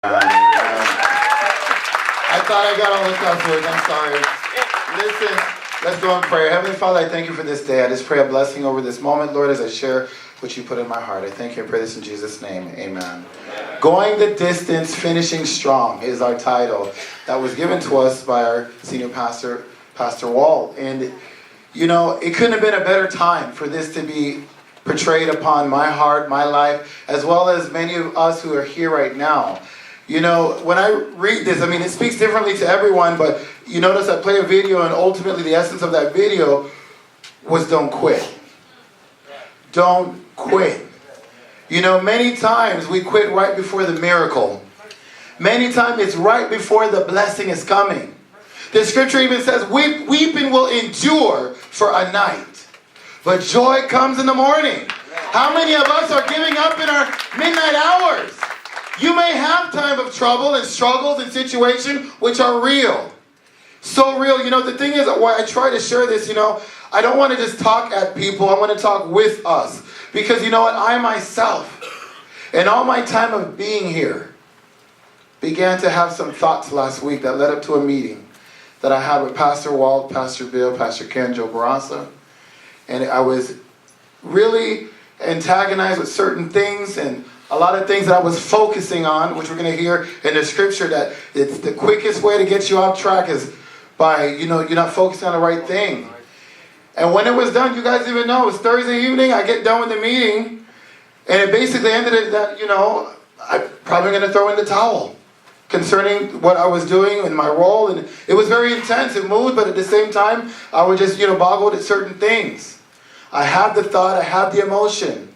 I thought I got all the cuss words. I'm sorry. Listen, let's go in prayer. Heavenly Father, I thank you for this day. I just pray a blessing over this moment, Lord, as I share what you put in my heart. I thank you and pray this in Jesus' name. Amen. Going the Distance, Finishing Strong is our title that was given to us by our senior pastor, Pastor Walt. And, you know, it couldn't have been a better time for this to be portrayed upon my heart, my life, as well as many of us who are here right now. You know, when I read this, I mean, it speaks differently to everyone, but you notice I play a video, and ultimately the essence of that video was don't quit. Don't quit. You know, many times we quit right before the miracle. Many times it's right before the blessing is coming. The scripture even says, weeping will endure for a night, but joy comes in the morning. How many of us are giving up in our midnight hours? You may have time of trouble and struggles and situations which are real. So real. You know, the thing is, why I try to share this, you know, I don't want to just talk at people. I want to talk with us. Because you know what? I myself, in all my time of being here, began to have some thoughts last week that led up to a meeting that I had with Pastor Walt, Pastor Bill, Pastor Ken, Joe Barassa. And I was really antagonized with certain things, and a lot of things that I was focusing on, which we're going to hear in the scripture, that it's the quickest way to get you off track is by, you know, you're not focusing on the right thing. And when it was done, you guys even know, it was Thursday evening, I get done with the meeting, and it basically ended at that, you know, I'm probably going to throw in the towel concerning what I was doing and my role. And it was very intense and moved, but at the same time, I was just, you know, boggled at certain things. I had the thought, I had the emotion.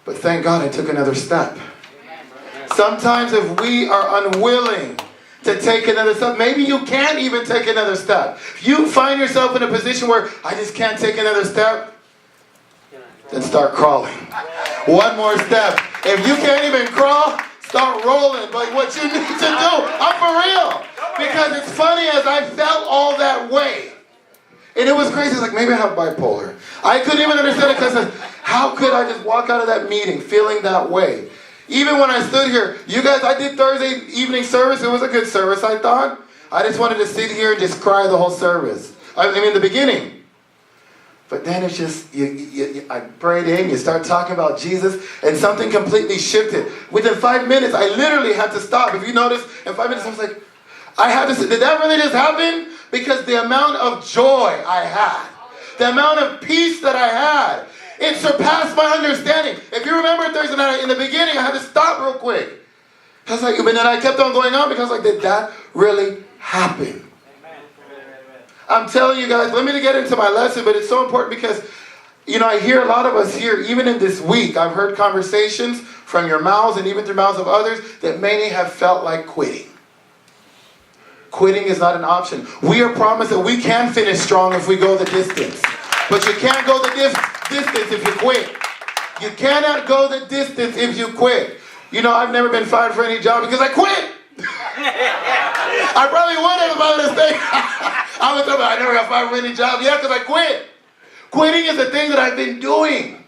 But thank God I took another step. Sometimes if we are unwilling to take another step, maybe you can't even take another step. If you find yourself in a position where I just can't take another step, then start crawling. One more step. If you can't even crawl, start rolling. But what you need to do, I'm for real. Because it's funny, as I felt all that way. And it was crazy. It's like, maybe I have bipolar. I couldn't even understand it because how could I just walk out of that meeting feeling that way? Even when I stood here, you guys, I did Thursday evening service. It was a good service, I thought. I just wanted to sit here and just cry the whole service. I mean, the beginning. But then it's just, I prayed in, you start talking about Jesus, and something completely shifted. Within 5 minutes, I literally had to stop. If you notice, in 5 minutes, I was like, I had to say, did that really just happen? Because the amount of joy I had, the amount of peace that I had, it surpassed my understanding. If you remember Thursday night, in the beginning, I had to stop real quick. I was like, but then I kept on going on because I was like, did that really happen? I'm telling you guys, let me get into my lesson, but it's so important because, you know, I hear a lot of us here, even in this week, I've heard conversations from your mouths and even through mouths of others that many have felt like quitting. Quitting is not an option. We are promised that we can finish strong if we go the distance. But you can't go the distance if you quit. You cannot go the distance if you quit. You know, I've never been fired for any job because I quit. I probably would have if I would have stayed. I never got fired for any job. Yeah, because I quit. Quitting is the thing that I've been doing.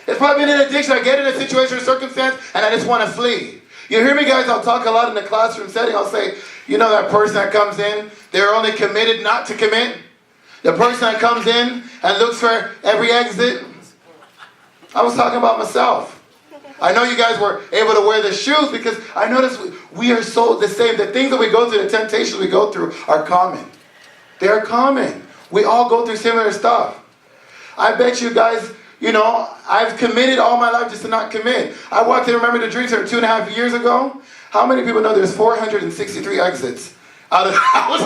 It's probably been an addiction. I get in a situation or circumstance and I just want to flee. You hear me, guys? I'll talk a lot in the classroom setting. I'll say, you know that person that comes in, they're only committed not to commit? The person that comes in and looks for every exit. I was talking about myself. I know you guys were able to wear the shoes because I noticed we are so the same. The things that we go through, the temptations we go through are common. They are common. We all go through similar stuff. I bet you guys, you know, I've committed all my life just to not commit. I walked in, remember the Dream Center 2.5 years ago? How many people know there's 463 exits out of the house?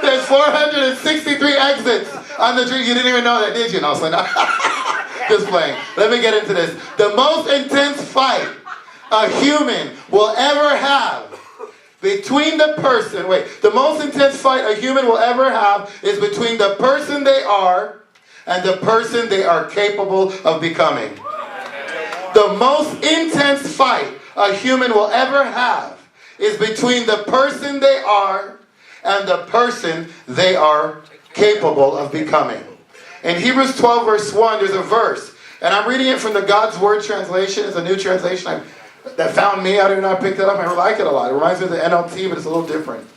There's 463 exits on the Dream. You didn't even know that, did you? No, so no. Just playing. Let me get into this. The most intense fight a human will ever have between the person, the most intense fight a human will ever have is between the person they are and the person they are capable of becoming. The most intense fight a human will ever have is between the person they are and the person they are capable of becoming. In Hebrews 12 verse 1, there's a verse, and I'm reading it from the God's Word translation. It's a new translation. that found me. I don't know, I picked it up. I like it a lot. It reminds me of the NLT, but it's a little different.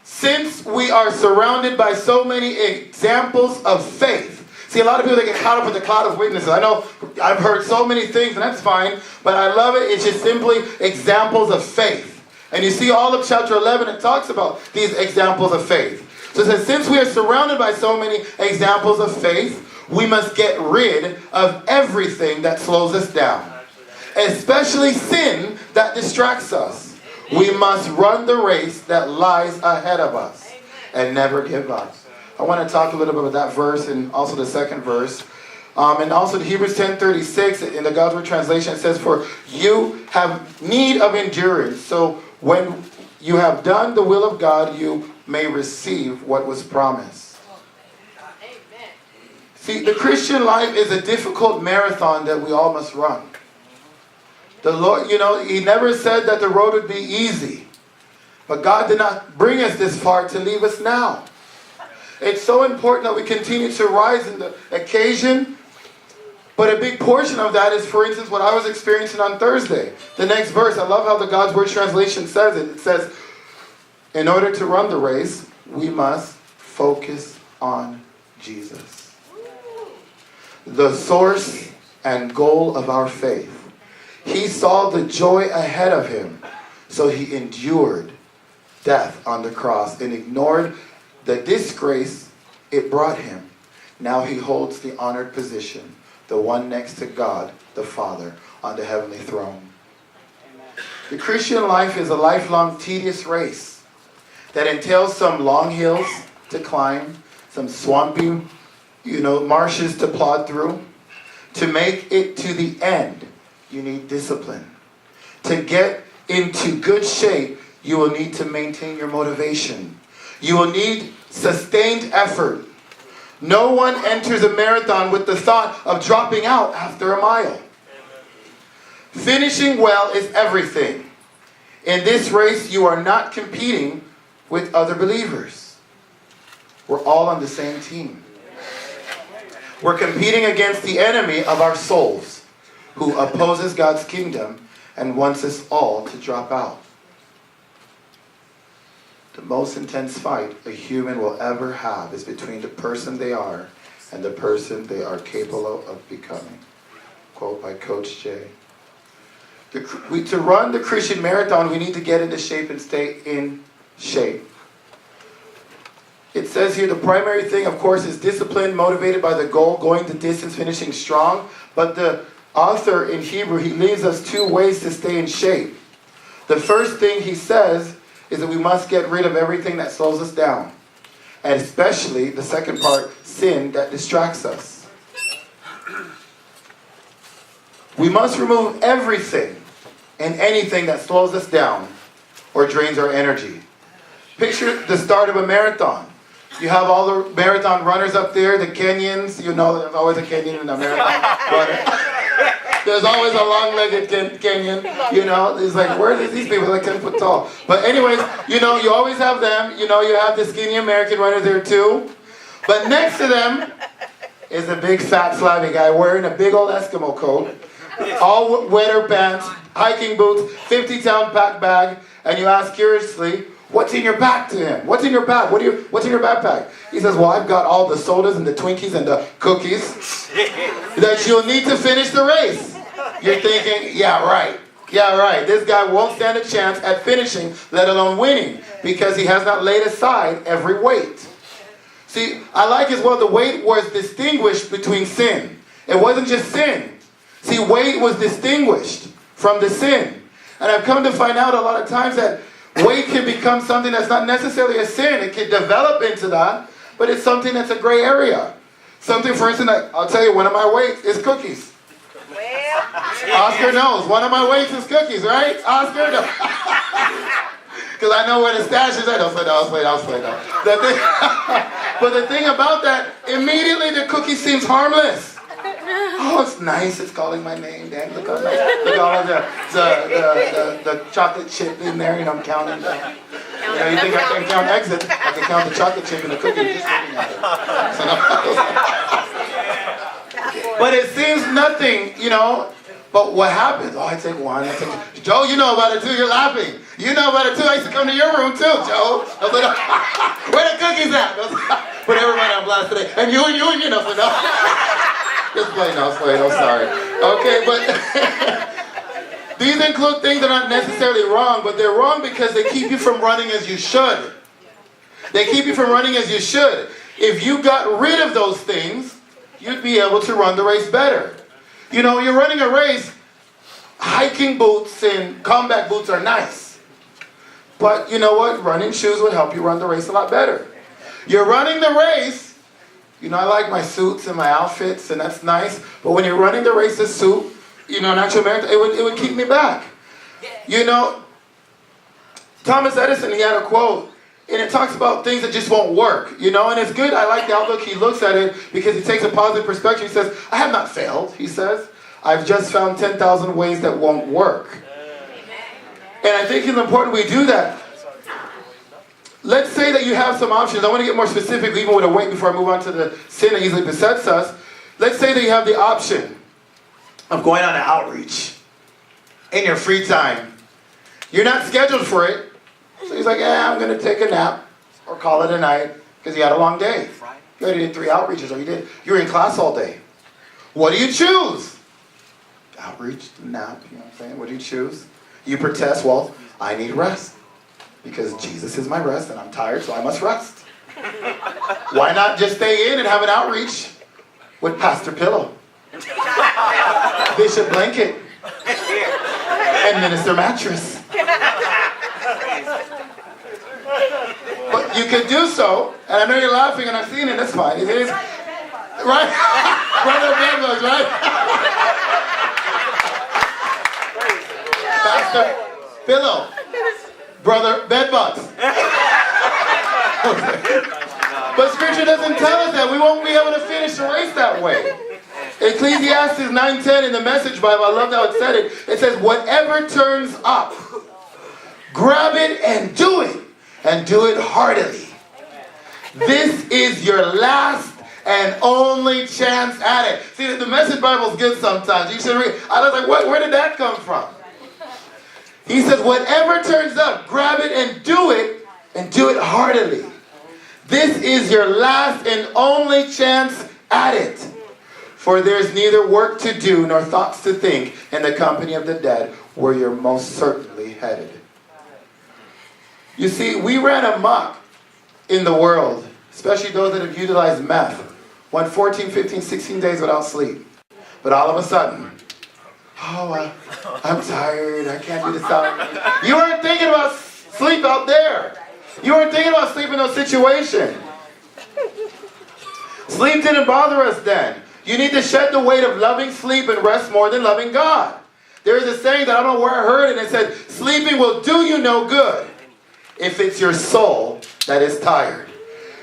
Since we are surrounded by so many examples of faith. See, a lot of people, they get caught up in the cloud of witnesses. I know I've heard so many things, and that's fine, but I love it. It's just simply examples of faith. And you see all of chapter 11, it talks about these examples of faith. So it says, since we are surrounded by so many examples of faith, we must get rid of everything that slows us down, especially sin that distracts us. We must run the race that lies ahead of us and never give up. I want to talk a little bit about that verse and also the second verse. And also the Hebrews 10:36 in the God's Word translation, it says, for you have need of endurance. So when you have done the will of God, you may receive what was promised. Amen. See, the Christian life is a difficult marathon that we all must run. The Lord, He never said that the road would be easy. But God did not bring us this far to leave us now. It's so important that we continue to rise in the occasion. But a big portion of that is, for instance, what I was experiencing on Thursday. The next verse, I love how the God's Word translation says it. It says, in order to run the race, we must focus on Jesus, the source and goal of our faith. He saw the joy ahead of him, so he endured death on the cross and ignored the disgrace it brought him. Now he holds the honored position, the one next to God, the Father, on the heavenly throne. The Christian life is a lifelong tedious race that entails some long hills to climb, some swampy, marshes to plod through. To make it to the end, you need discipline. To get into good shape, you will need to maintain your motivation. You will need sustained effort. No one enters a marathon with the thought of dropping out after a mile. Finishing well is everything. In this race, you are not competing with other believers. We're all on the same team. We're competing against the enemy of our souls, who opposes God's kingdom and wants us all to drop out. The most intense fight a human will ever have is between the person they are and the person they are capable of becoming. Quote by Coach Jay. To run the Christian marathon, we need to get into shape and stay in shape. It says here the primary thing, of course, is discipline, motivated by the goal, going the distance, finishing strong. But the author in Hebrew, he leaves us two ways to stay in shape. The first thing he says is that we must get rid of everything that slows us down. And especially, the second part, sin that distracts us. We must remove everything and anything that slows us down or drains our energy. Picture the start of a marathon. You have all the marathon runners up there, the Kenyans. There's always a Kenyan in a marathon runner. There's always a long-legged Kenyan, It's like, where are these people? Like 10 foot tall. But anyways, you always have them. You have the skinny American runner there too. But next to them is a big fat flabby guy wearing a big old Eskimo coat, all weather pants, hiking boots, 50-pound pack bag, and you ask curiously, what's in your pack to him? What's in your bag? What's in your backpack? He says, well, I've got all the sodas and the Twinkies and the cookies that you'll need to finish the race. You're thinking, yeah, right. This guy won't stand a chance at finishing, let alone winning, because he has not laid aside every weight. See, I like as well the weight was distinguished between sin. It wasn't just sin. See, weight was distinguished from the sin. And I've come to find out a lot of times that weight can become something that's not necessarily a sin. It can develop into that, but it's something that's a gray area. Something, for instance, I'll tell you, one of my weights is cookies. Oscar knows. One of my weights is cookies, right? Oscar knows. Because I know where the stash is at. I'll play. But the thing about that, immediately the cookie seems harmless. Oh, it's nice. It's calling my name. Dang, look how nice. Look all the chocolate chip in there. I'm counting. You think I can count exits? I can count the chocolate chip and the cookie just looking at it. But it seems nothing, But what happens? Oh, I take one. I take two. Joe, you know about it too. You're laughing. You know about it too. I used to come to your room too, Joe. I was like, where the cookies at? Put everybody on blast today. And you, so no. Just play, no, sorry. Okay, but these include things that aren't necessarily wrong, but they're wrong because they keep you from running as you should. They keep you from running as you should. If you got rid of those things, you'd be able to run the race better. You know, you're running a race, hiking boots and combat boots are nice. But you know what? Running shoes would help you run the race a lot better. You're running the race. You know, I like my suits and my outfits, and that's nice. But when you're running the race, a suit, you know, an actual marathon, it would keep me back. You know, Thomas Edison, he had a quote, and it talks about things that just won't work, you know, and it's good. I like the outlook. He looks at it because he takes a positive perspective. He says, I have not failed, he says. I've just found 10,000 ways that won't work. And I think it's important we do that. Let's say that you have some options. I want to get more specific, even with a weight before I move on to the sin that easily besets us. Let's say that you have the option of going on an outreach in your free time. You're not scheduled for it. So he's like, I'm going to take a nap or call it a night because you had a long day. You already did 3 outreaches, or you were in class all day. What do you choose? Outreach, nap, you know what I'm saying? What do you choose? You protest, well, I need rest because Jesus is my rest and I'm tired, so I must rest. Why not just stay in and have an outreach with Pastor Pillow, Bishop Blanket, and Minister Mattress? But you could do so, and I know you're laughing and I've seen it, that's fine. It is, right? Brother Bedbugs, right? Pastor Pillow, Brother Bedbugs. But Scripture doesn't tell us that. We won't be able to finish the race that way. Ecclesiastes 9:10 in the Message Bible, I love how it said it. It says, whatever turns up, grab it and do it heartily. This is your last and only chance at it. See, the Message Bible is good sometimes. You should read. I was like, where did that come from? He says, whatever turns up, grab it and do it heartily. This is your last and only chance at it. For there's neither work to do nor thoughts to think in the company of the dead, where you're most certainly headed. You see, we ran amok in the world, especially those that have utilized meth, went 14, 15, 16 days without sleep. But all of a sudden, I'm tired, I can't do this out. You weren't thinking about sleep out there. You weren't thinking about sleep in those situations. Sleep didn't bother us then. You need to shed the weight of loving sleep and rest more than loving God. There is a saying that I don't know where I heard it, and it said, sleeping will do you no good if it's your soul that is tired.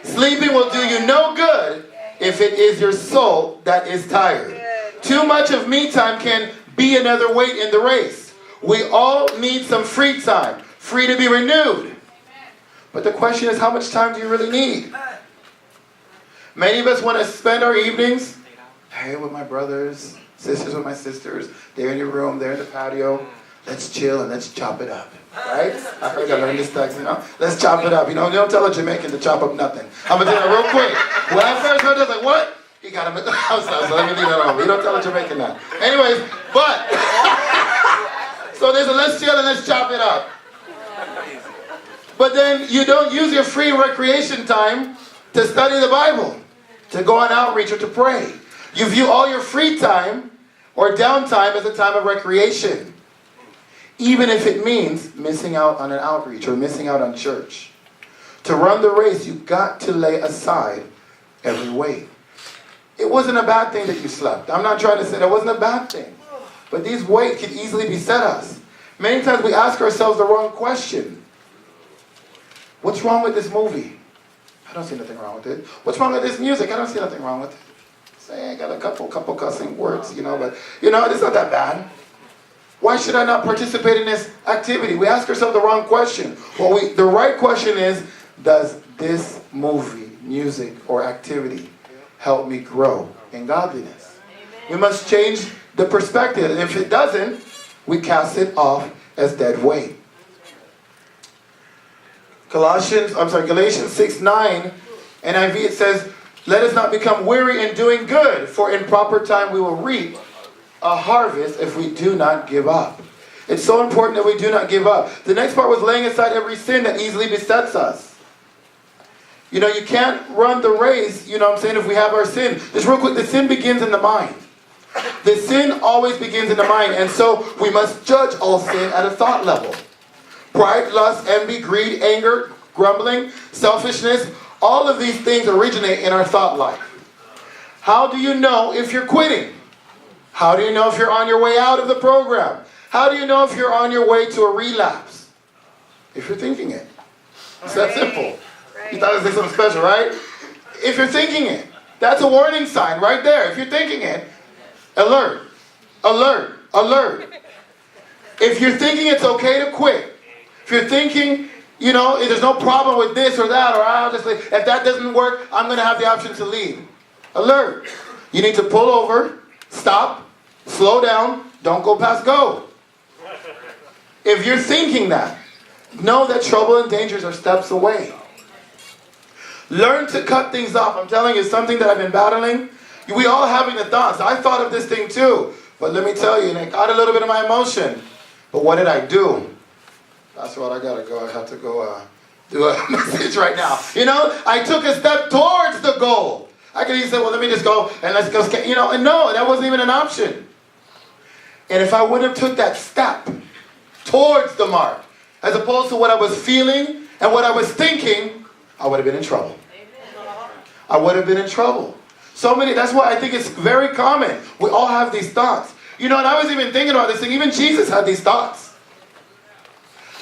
Sleeping will do you no good if it is your soul that is tired. Too much of me time can be another weight in the race. We all need some free time, free to be renewed. But the question is, how much time do you really need? Many of us want to spend our evenings, hey, with my brothers, sisters with my sisters, they're in your room, they're in the patio, let's chill and let's chop it up, right? I heard I learned this text, you know? Let's chop it up, you know? You don't tell a Jamaican to chop up nothing. I'm going to tell you real quick. When I first heard this, I was like, what? You got him at the house now, so let me leave that alone. You don't tell a Jamaican that. Anyways, but, so there's a let's chill and let's chop it up. But then you don't use your free recreation time to study the Bible, to go on outreach, or to pray. You view all your free time or downtime as a time of recreation, even if it means missing out on an outreach or missing out on church. To run the race, you've got to lay aside every weight. It wasn't a bad thing that you slept. I'm not trying to say that wasn't a bad thing. But these weights could easily beset us. Many times we ask ourselves the wrong question. What's wrong with this movie? I don't see nothing wrong with it. What's wrong with this music? I don't see nothing wrong with it. Say, I got a couple cussing words, you know, but, you know, it's not that bad. Why should I not participate in this activity? We ask ourselves the wrong question. Well, the right question is, does this movie, music, or activity help me grow in godliness? Amen. We must change the perspective. And if it doesn't, we cast it off as dead weight. Galatians 6:9, NIV, it says, let us not become weary in doing good, for in proper time we will reap a harvest if we do not give up. It's so important that we do not give up. The next part was laying aside every sin that easily besets us. You know, you can't run the race, you know what I'm saying, if we have our sin. Just real quick, the sin begins in the mind. The sin always begins in the mind, and so we must judge all sin at a thought level. Pride, lust, envy, greed, anger, grumbling, selfishness, all of these things originate in our thought life. How do you know if you're quitting? How do you know if you're on your way out of the program? How do you know if you're on your way to a relapse? If you're thinking it. It's that simple. You thought it was something special, right? If you're thinking it, that's a warning sign right there. If you're thinking it, alert, alert, alert. If you're thinking it's okay to quit, if you're thinking, you know, there's no problem with this or that, or I'll just leave. If that doesn't work, I'm going to have the option to leave. Alert. You need to pull over, stop, slow down, don't go past go. If you're thinking that, know that trouble and dangers are steps away. Learn to cut things off. I'm telling you, it's something that I've been battling. We all having the thoughts. I thought of this thing too. But let me tell you, and it got a little bit of my emotion. But what did I do? That's what I got to go. I have to go do a message right now. You know, I took a step towards the goal. I could even say, well, let me just go and let's go. You know, and no, that wasn't even an option. And if I wouldn't have took that step towards the mark, as opposed to what I was feeling and what I was thinking, I would have been in trouble. I would have been in trouble. So many, that's why I think it's very common. We all have these thoughts. You know, and I was even thinking about this thing. Even Jesus had these thoughts.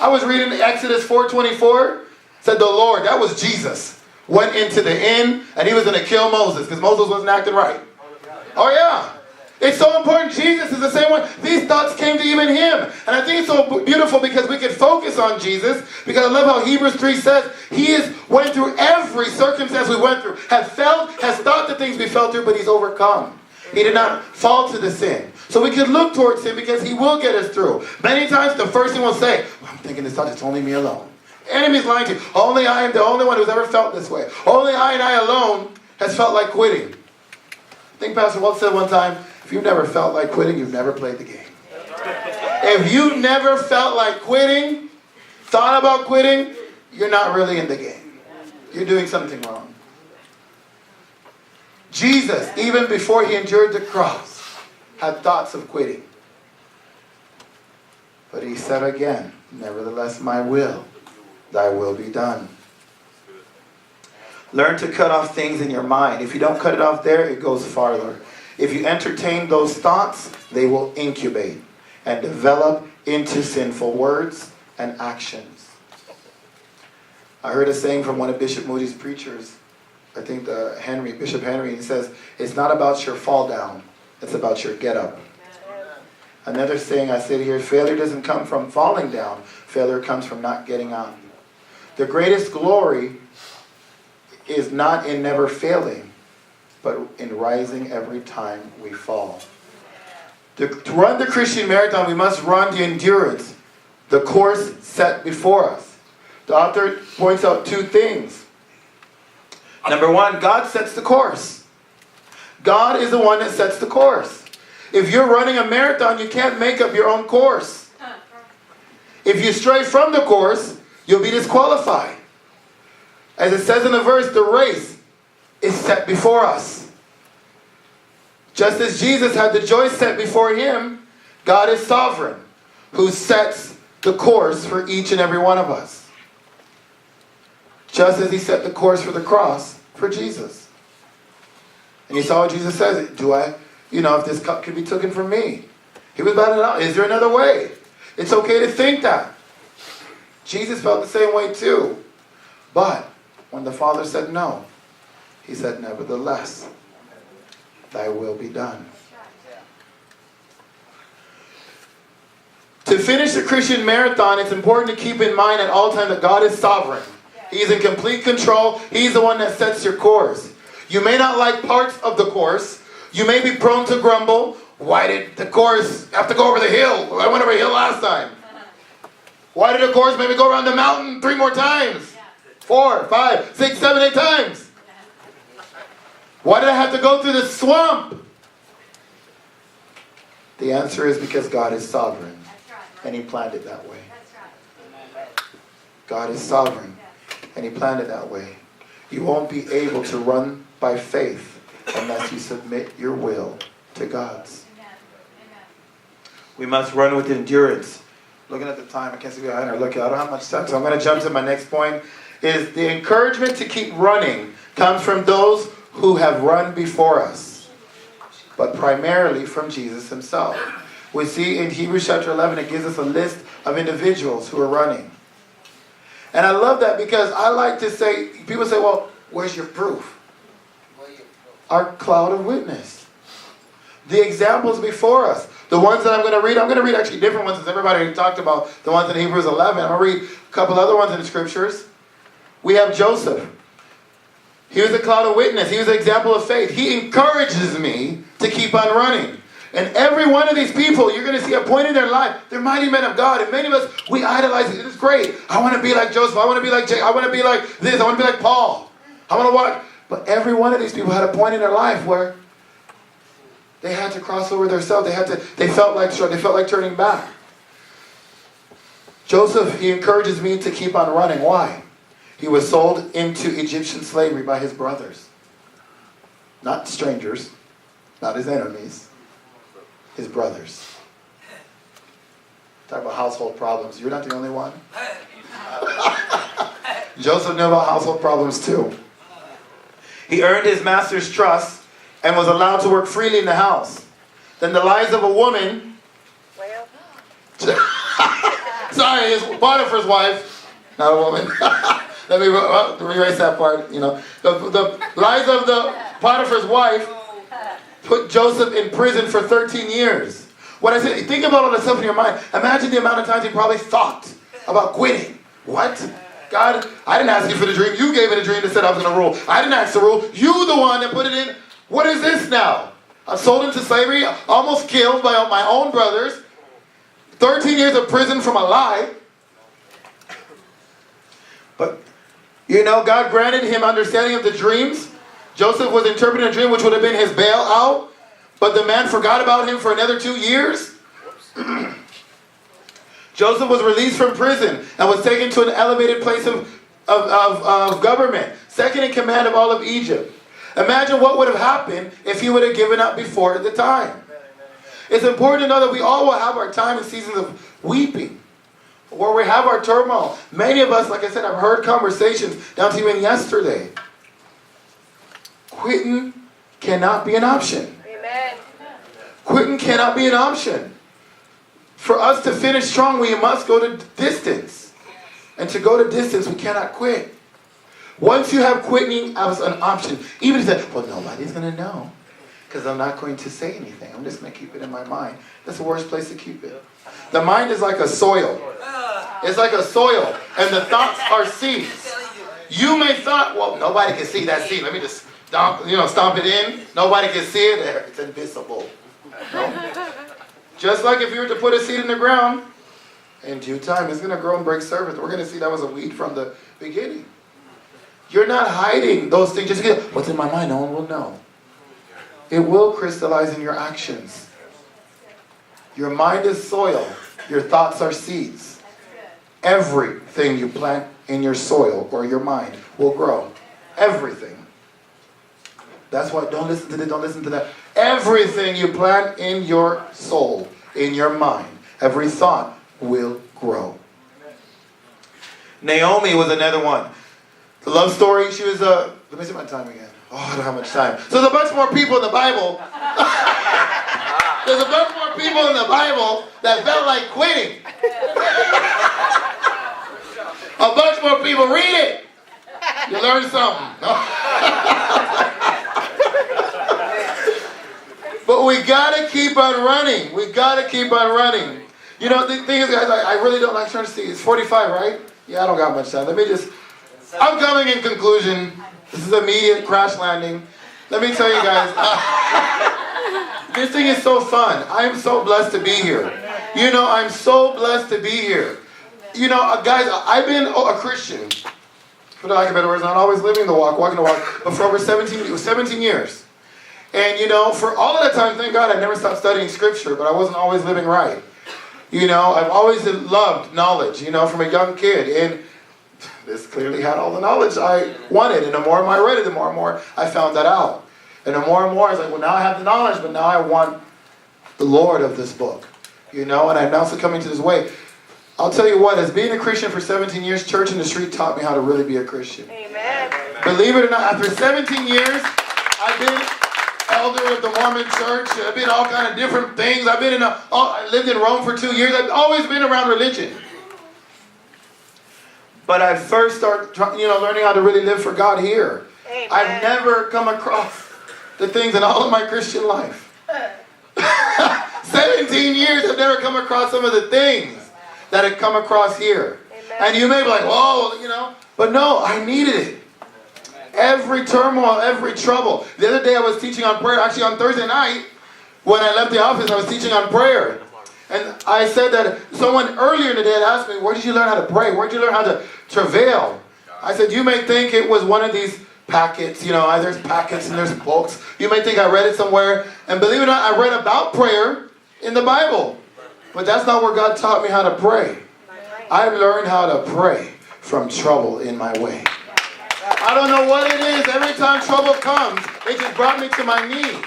I was reading Exodus 4:24. Said the Lord, that was Jesus, went into the inn and he was going to kill Moses because Moses wasn't acting right. Oh yeah. It's so important. Jesus is the same one. These thoughts came to even him. And I think it's so beautiful because we can focus on Jesus. Because I love how Hebrews 3 says he went through every circumstance we went through. Has thought the things we felt through, but he's overcome. He did not fall to the sin. So we can look towards him because he will get us through. Many times the first thing we'll say, well, I'm thinking this thought, it's only me alone. The enemy's lying to you. Only I am the only one who's ever felt this way. Only I and I alone has felt like quitting. I think Pastor Walt said one time, if you've never felt like quitting, you've never played the game. If you've never felt like quitting, thought about quitting, you're not really in the game. You're doing something wrong. Jesus, even before he endured the cross, had thoughts of quitting. But he said again, nevertheless my will, thy will be done. Learn to cut off things in your mind. If you don't cut it off there, it goes farther. If you entertain those thoughts, they will incubate and develop into sinful words and actions. I heard a saying from one of Bishop Moody's preachers, I think Bishop Henry, he says, it's not about your fall down, it's about your get up. Another saying I said here, failure doesn't come from falling down, failure comes from not getting up. The greatest glory is not in never failing, but in rising every time we fall. To run the Christian marathon, we must run the endurance, the course set before us. The author points out two things. Number one, God sets the course. God is the one that sets the course. If you're running a marathon, you can't make up your own course. If you stray from the course, you'll be disqualified. As it says in the verse, the race is set before us. Just as Jesus had the joy set before him, God is sovereign, who sets the course for each and every one of us. Just as he set the course for the cross for Jesus. And you saw what Jesus says, if this cup could be taken from me. He was about it out. Is there another way? It's okay to think that. Jesus felt the same way too. But when the Father said no, he said, nevertheless, thy will be done. To finish the Christian marathon, it's important to keep in mind at all times that God is sovereign. He's in complete control. He's the one that sets your course. You may not like parts of the course. You may be prone to grumble, Why did the chorus have to go over the hill? I went over the hill last time. Why did the chorus maybe go around the mountain 3 more times? 4, 5, 6, 7, 8 times. Why did I have to go through the swamp? The answer is because God is sovereign. And he planned it that way. God is sovereign. And he planned it that way. You won't be able to run by faith unless you submit your will to God's. We must run with endurance. Looking at the time, I can't see behind her. Look, I don't have much time, so I'm going to jump to my next point. Is the encouragement to keep running comes from those who have run before us, but primarily from Jesus himself. We see in Hebrews chapter 11, it gives us a list of individuals who are running. And I love that because I like to say, people say, well, where's your proof? Our cloud of witness. The examples before us. The ones that I'm going to read actually different ones, as everybody talked about the ones in Hebrews 11. I'm going to read a couple other ones in the scriptures. We have Joseph. He was a cloud of witness. He was an example of faith. He encourages me to keep on running. And every one of these people, you're going to see a point in their life. They're mighty men of God. And many of us, we idolize it. It's great. I want to be like Joseph. I want to be like Jake. I want to be like this. I want to be like Paul. I want to watch. But every one of these people had a point in their life where they had to cross over themselves. They felt like turning back. Joseph, he encourages me to keep on running. Why? He was sold into Egyptian slavery by his brothers. Not strangers. Not his enemies. His brothers. Talk about household problems. You're not the only one. Joseph knew about household problems too. He earned his master's trust and was allowed to work freely in the house. Then the lies of a woman... Sorry, his Potiphar's wife. Not a woman. Let me erase that part. You know, the lies of the Potiphar's wife put Joseph in prison for 13 years. What I said, think about all the stuff in your mind. Imagine the amount of times he probably thought about quitting. What? God, I didn't ask you for the dream. You gave me the dream that said I was going to rule. I didn't ask to rule. You the one that put it in. What is this now? I'm sold into slavery, almost killed by my own brothers. 13 years of prison from a lie. But, you know, God granted him understanding of the dreams. Joseph was interpreting a dream which would have been his bailout. But the man forgot about him for another 2 years. Joseph was released from prison and was taken to an elevated place of government. Second in command of all of Egypt. Imagine what would have happened if he would have given up before the time. It's important to know that we all will have our time and seasons of weeping, where we have our turmoil. Many of us, like I said, I've heard conversations down to even yesterday. Quitting cannot be an option. Amen. Quitting cannot be an option. For us to finish strong, we must go to distance. And to go to distance, we cannot quit. Once you have quitting as an option, even if you say, well, nobody's going to know, because I'm not going to say anything. I'm just going to keep it in my mind. That's the worst place to keep it. The mind is like a soil. It's like a soil, and the thoughts are seeds. You may thought, well, nobody can see that seed. Let me just stomp it in. Nobody can see it. There, it's invisible. No. Just like if you were to put a seed in the ground, in due time, it's going to grow and break surface. We're going to see that was a weed from the beginning. You're not hiding those things. Just get what's in my mind, no one will know. It will crystallize in your actions. Your mind is soil. Your thoughts are seeds. Everything you plant in your soil or your mind will grow. Everything. That's why don't listen to this, don't listen to that. Everything you plant in your soul, in your mind, every thought will grow. Naomi was another one. The love story, she was let me see my time again. Oh, I don't have much time. So there's a bunch more people in the Bible. There's a bunch more people in the Bible that felt like quitting. A bunch more people. Read it. You learn something. But we gotta keep on running. We gotta keep on running. You know, the thing is, guys, I really don't like trying to see. It's 45, right? Yeah, I don't got much time. I'm coming in conclusion. This is immediate crash landing. Let me tell you guys. This thing is so fun. I am so blessed to be here. You know, I'm so blessed to be here. You know, guys, I've been a Christian, for the lack of better words, not always living the walk, walking the walk, but for over 17 years. And, you know, for all of that time, thank God I never stopped studying Scripture, but I wasn't always living right. You know, I've always loved knowledge, you know, from a young kid. And this clearly had all the knowledge I wanted. And the more and more I read it, the more and more I found that out. And the more and more I was like, well, now I have the knowledge, but now I want the Lord of this book. You know, and I'm also coming to this way. I'll tell you what, as being a Christian for 17 years, Church in the Street taught me how to really be a Christian. Amen. Believe it or not, after 17 years, I've been elder of the Mormon Church. I've been all kind of different things. I've been I lived in Rome for 2 years. I've always been around religion. But I first started, learning how to really live for God here. Amen. I've never come across the things in all of my Christian life. 17 years, I've never come across some of the things that had come across here. Amen. And you may be like, whoa, you know. But no, I needed it. Every turmoil, every trouble. The other day I was teaching on prayer. Actually on Thursday night, when I left the office, I was teaching on prayer. And I said that someone earlier in the day had asked me, where did you learn how to pray? Where did you learn how to travail? I said, you may think it was one of these packets. You know, there's packets and there's books. You may think I read it somewhere. And believe it or not, I read about prayer in the Bible. But that's not where God taught me how to pray. I learned how to pray from trouble in my way. I don't know what it is. Every time trouble comes, it just brought me to my knees.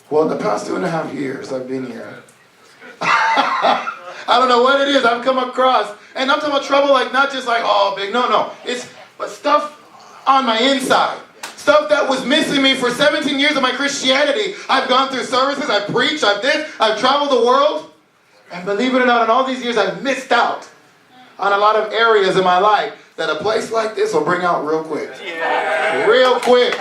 Well, in the past 2.5 years I've been here. I don't know what it is I've come across. And I'm talking about trouble like not just like, oh, big. No. It's but stuff on my inside. Stuff that was missing me for 17 years of my Christianity. I've gone through services, I've preached, I've traveled the world. And believe it or not, in all these years I've missed out on a lot of areas in my life that a place like this will bring out real quick. Yeah. Real quick.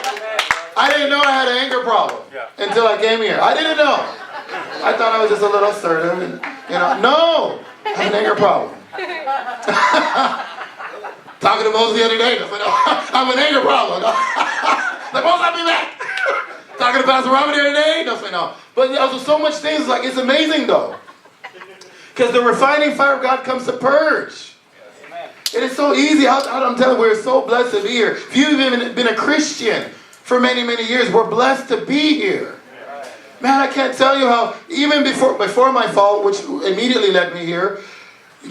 I didn't know I had an anger problem until I came here. I didn't know. I thought I was just a little assertive and, no, I have an anger problem. Talking to Moses the other day, I have an anger problem. Like, Moses, I'll be back. Talking to Pastor Robert the other day, no. But there's so much things, like, it's amazing though. Because the refining fire of God comes to purge. It is so easy. I'm telling you, we're so blessed to be here. If you've even been a Christian for many, many years, we're blessed to be here. Man, I can't tell you how, even before my fall, which immediately led me here,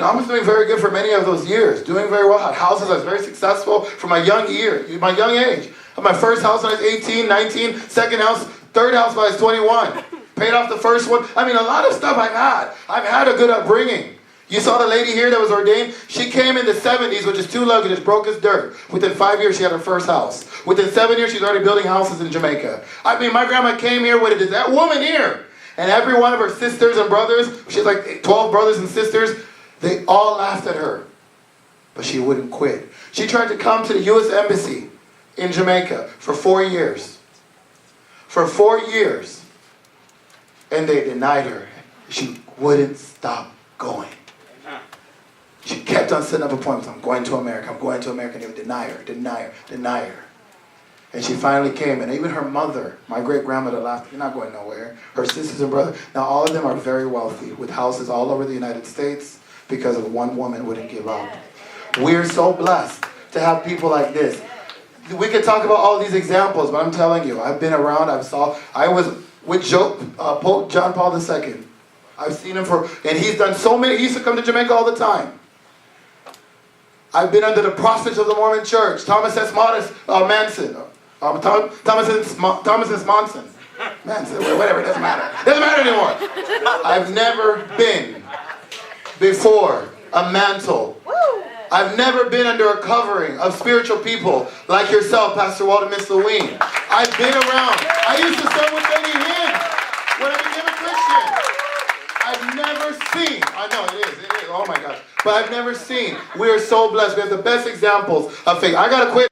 I was doing very good for many of those years. Doing very well. Had houses. I was very successful from my young age. Had my first house when I was 18, 19. Second house, third house when I was 21. Paid off the first one. I mean, a lot of stuff I've had. I've had a good upbringing. You saw the lady here that was ordained? She came in the 70s with just 2 luggages, broke as dirt. Within 5 years, she had her first house. Within 7 years, she's already building houses in Jamaica. I mean, my grandma came here with that woman here. And every one of her sisters and brothers, she has like 12 brothers and sisters, they all laughed at her. But she wouldn't quit. She tried to come to the U.S. Embassy in Jamaica for 4 years. For 4 years. And they denied her. She wouldn't stop going. She kept on setting up appointments. I'm going to America. And they would deny her. And she finally came. And even her mother, my great-grandmother, laughed. You're not going nowhere. Her sisters and brothers. Now, all of them are very wealthy with houses all over the United States because of one woman wouldn't give up. We're so blessed to have people like this. We could talk about all these examples, but I'm telling you, I've been around. I was with Pope John Paul II. I've seen him and he's done so many. He used to come to Jamaica all the time. I've been under the prophets of the Mormon Church, Thomas S. Manson, Thomas S. Monson, Manson, whatever, it doesn't matter. Doesn't matter anymore. I've never been before a mantle. I've never been under a covering of spiritual people like yourself, Pastor Walter Miss-Leween. I've been around. I used to serve with Benny Hinn when I became a Christian. I've never seen, I know it is, oh my gosh, but I've never seen. We are so blessed. We have the best examples of faith. I gotta quit.